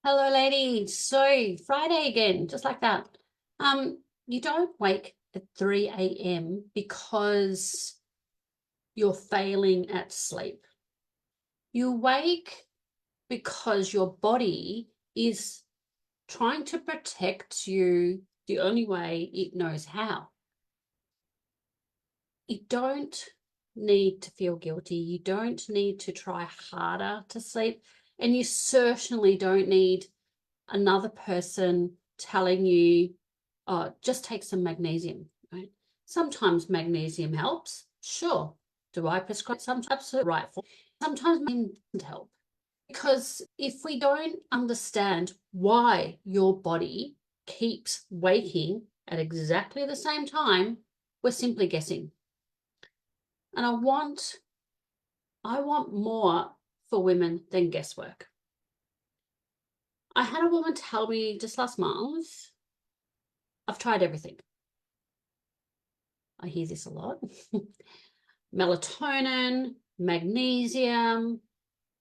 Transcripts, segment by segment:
Hello, ladies. So Friday again, just like that. You don't wake at 3 a.m. because you're failing at sleep. You wake because your body is trying to protect you the only way it knows how. You don't need to feel guilty. You don't need to try harder to sleep. And you certainly don't need another person telling you, oh, just take some magnesium, right? Sometimes magnesium helps, sure. Do I prescribe? Sometimes absolutely right for. Sometimes it doesn't help because if we don't understand why your body keeps waking at exactly the same time, we're simply guessing. And I want more for women than guesswork. I had a woman tell me just last month, I've tried everything. I hear this a lot. Melatonin, magnesium,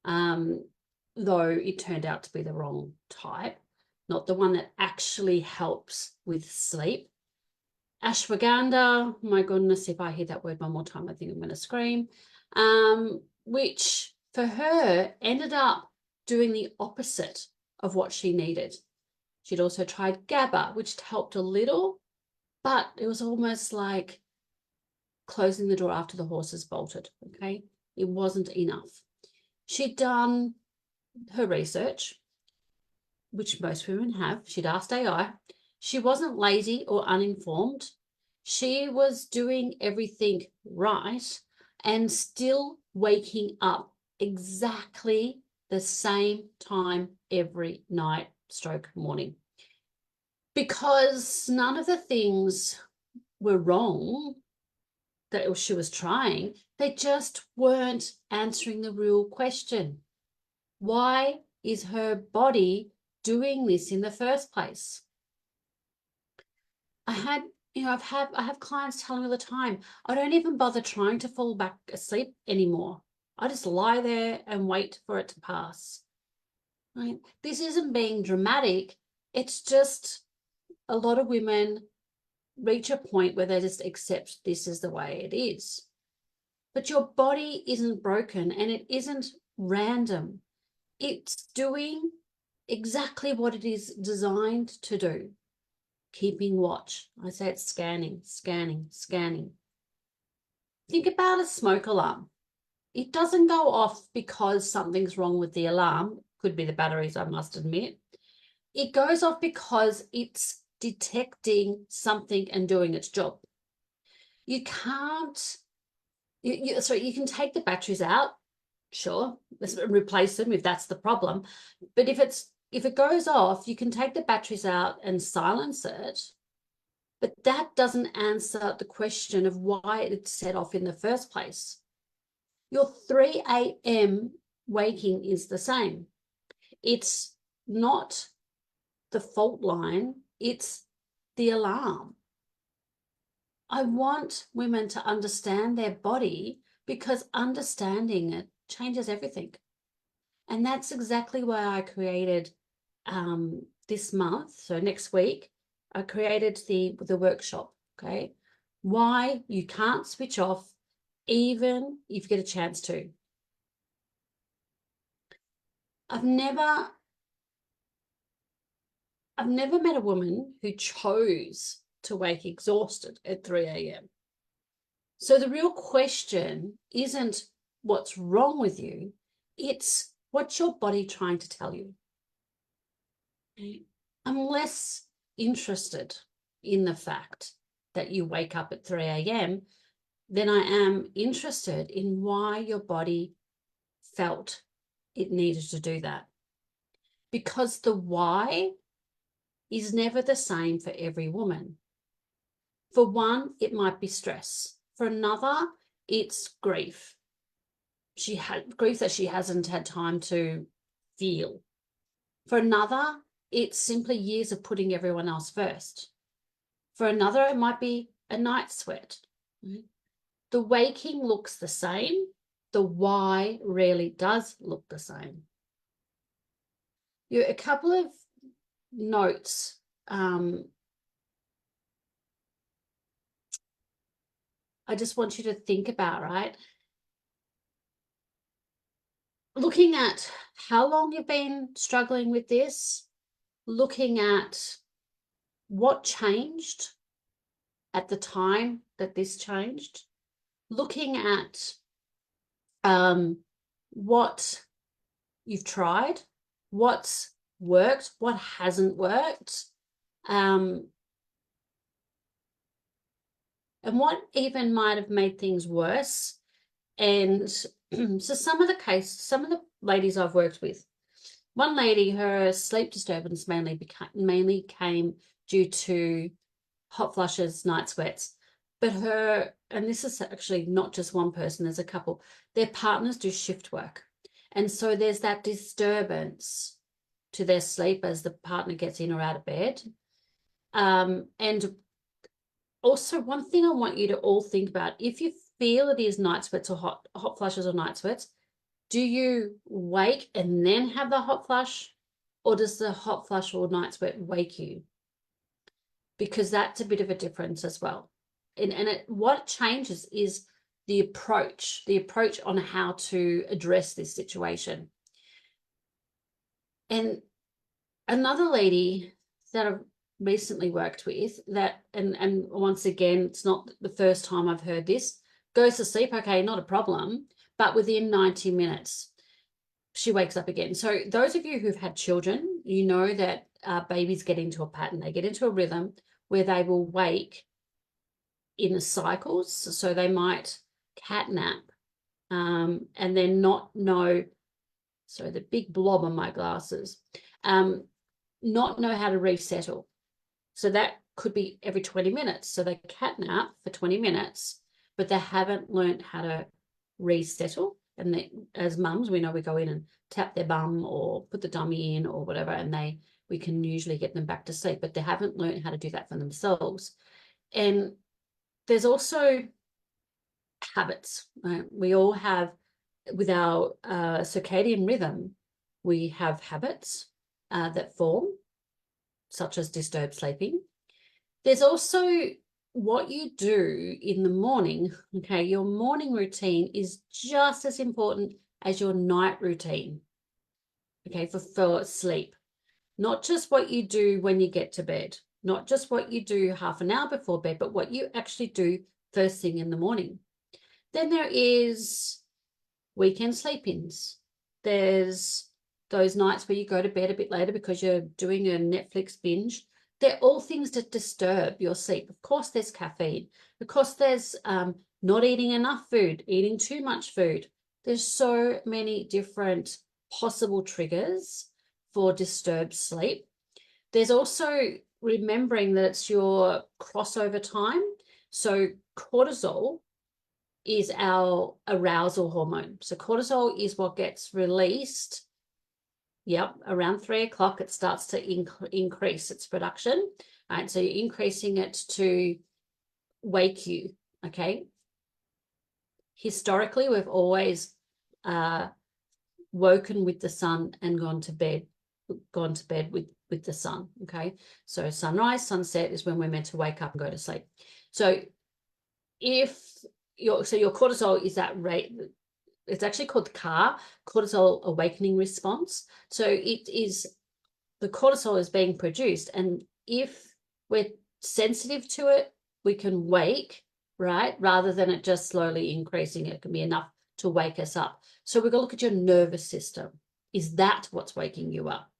though it turned out to be the wrong type, not the one that actually helps with sleep. Ashwagandha, my goodness, if I hear that word one more time, I think I'm going to scream, which for her ended up doing the opposite of what she needed. She'd also tried GABA, which helped a little, but it was almost like closing the door after the horses bolted. Okay, it wasn't enough. She'd done her research, which most women have. She'd asked AI. She wasn't lazy or uninformed. She was doing everything right and still waking up exactly the same time every night stroke morning, because none of the things were wrong that she was trying. They just weren't answering the real question. Why is her body doing this in the first place? I have clients telling me all the time, I don't even bother trying to fall back asleep anymore. I just lie there and wait for it to pass. Right? This isn't being dramatic. It's just a lot of women reach a point where they just accept this is the way it is. But your body isn't broken and it isn't random. It's doing exactly what it is designed to do. Keeping watch. I say it's scanning, scanning, scanning. Think about a smoke alarm. It doesn't go off because something's wrong with the alarm. Could be the batteries, I must admit. It goes off because it's detecting something and doing its job. You can't, you can take the batteries out, sure, let's replace them if that's the problem. But if it goes off, you can take the batteries out and silence it. But that doesn't answer the question of why it's set off in the first place. Your 3 a.m. waking is the same. It's not the fault line, it's the alarm. I want women to understand their body because understanding it changes everything. And that's exactly why I created this month. So next week, I created the workshop. Okay. Why you can't switch off even if you get a chance to. I've never met a woman who chose to wake exhausted at 3 a.m. So the real question isn't what's wrong with you, it's what's your body trying to tell you. I'm less interested in the fact that you wake up at 3 a.m. than I am interested in why your body felt it needed to do that. Because the why is never the same for every woman. For one, it might be stress. For another, it's grief. She had grief that she hasn't had time to feel. For another, it's simply years of putting everyone else first. For another, it might be a night sweat. The waking looks the same. The why really does look the same. a couple of notes. I just want you to think about, right? Looking at how long you've been struggling with this, looking at what changed at the time that this changed, looking at what you've tried, what's worked, what hasn't worked, and what even might have made things worse. And so some of the ladies I've worked with, one lady, her sleep disturbance mainly came due to hot flushes, night sweats. But and this is actually not just one person, there's a couple, their partners do shift work. And so there's that disturbance to their sleep as the partner gets in or out of bed. And also, one thing I want you to all think about, if you feel it is night sweats or hot flushes or night sweats, do you wake and then have the hot flush, or does the hot flush or night sweat wake you? Because that's a bit of a difference as well. And what changes is the approach on how to address this situation. And another lady that I've recently worked with, that, and once again, it's not the first time I've heard this, goes to sleep, okay, not a problem, but within 90 minutes, she wakes up again. So those of you who've had children, you know that babies get into a pattern, they get into a rhythm where they will wake in cycles. So they might cat nap and then not know, sorry, the big blob on my glasses, not know how to resettle. So that could be every 20 minutes. So they cat nap for 20 minutes, but they haven't learned how to resettle. And they, as mums, we know we go in and tap their bum or put the dummy in or whatever, and we can usually get them back to sleep, but they haven't learned how to do that for themselves. And there's also habits, right? We all have, with our circadian rhythm, we have habits that form, such as disturbed sleeping. There's also what you do in the morning. Okay, your morning routine is just as important as your night routine, okay, for sleep. Not just what you do when you get to bed, not just what you do half an hour before bed, but what you actually do first thing in the morning. Then there is weekend sleep-ins. There's those nights where you go to bed a bit later because you're doing a Netflix binge. They're all things that disturb your sleep. Of course, there's caffeine. Of course, there's not eating enough food, eating too much food. There's so many different possible triggers for disturbed sleep. There's also remembering that it's your crossover time. So cortisol is our arousal hormone. So cortisol is what gets released. Yep, around 3 o'clock, it starts to increase its production. Right, so you're increasing it to wake you. Okay. Historically, we've always woken with the sun and gone to bed with the sun. Okay, so sunrise, sunset is when we're meant to wake up and go to sleep. So if your cortisol is that rate, it's actually called CAR, cortisol awakening response. So it is, the cortisol is being produced, and if we're sensitive to it, we can wake, right, rather than it just slowly increasing. It can be enough to wake us up. So we're going to look at your nervous system. Is that what's waking you up?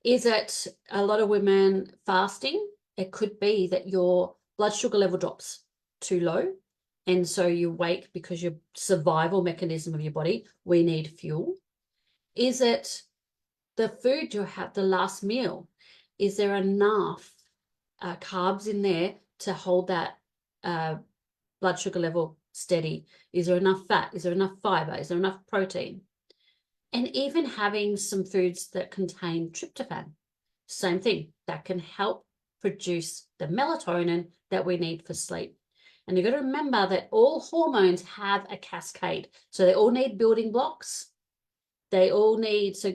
Is it a lot of women fasting? It could be that your blood sugar level drops too low, and so you wake because your survival mechanism of your body, we need fuel. Is it the food you have, the last meal? Is there enough carbs in there to hold that blood sugar level steady? Is there enough fat? Is there enough fiber? Is there enough protein? And even having some foods that contain tryptophan, same thing, that can help produce the melatonin that we need for sleep. And you've got to remember that all hormones have a cascade. So they all need building blocks. They all need, so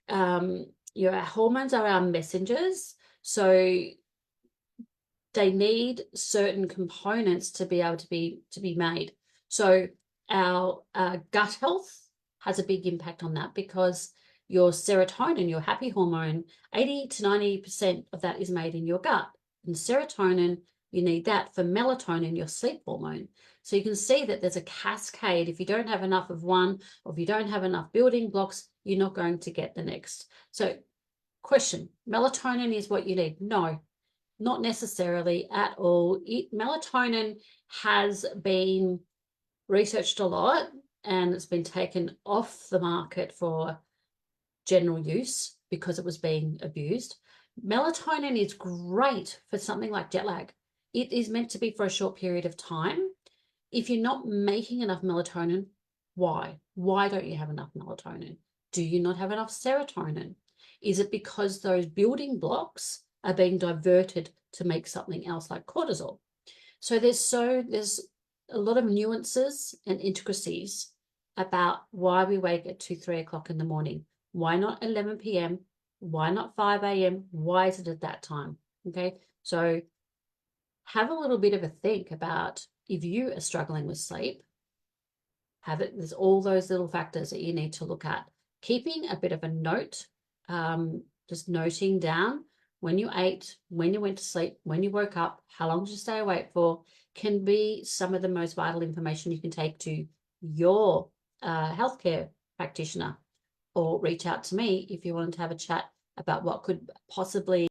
your hormones are our messengers. So they need certain components to be able to be made. So our gut health has a big impact on that, because your serotonin, your happy hormone, 80 to 90% of that is made in your gut. And serotonin, you need that for melatonin, your sleep hormone. So you can see that there's a cascade. If you don't have enough of one, or if you don't have enough building blocks, you're not going to get the next. So question, melatonin is what you need? No, not necessarily at all. Melatonin has been researched a lot, and it's been taken off the market for general use because it was being abused. Melatonin is great for something like jet lag. It is meant to be for a short period of time. If you're not making enough melatonin, why? Why don't you have enough melatonin? Do you not have enough serotonin? Is it because those building blocks are being diverted to make something else like cortisol? So there's a lot of nuances and intricacies about why we wake at 2, 3 o'clock in the morning. Why not 11 p.m.? Why not 5 a.m.? Why is it at that time? Okay, so have a little bit of a think about if you are struggling with sleep. There's all those little factors that you need to look at. Keeping a bit of a note, just noting down when you ate, when you went to sleep, when you woke up, how long did you stay awake for, can be some of the most vital information you can take to your healthcare practitioner, or reach out to me if you wanted to have a chat about what could possibly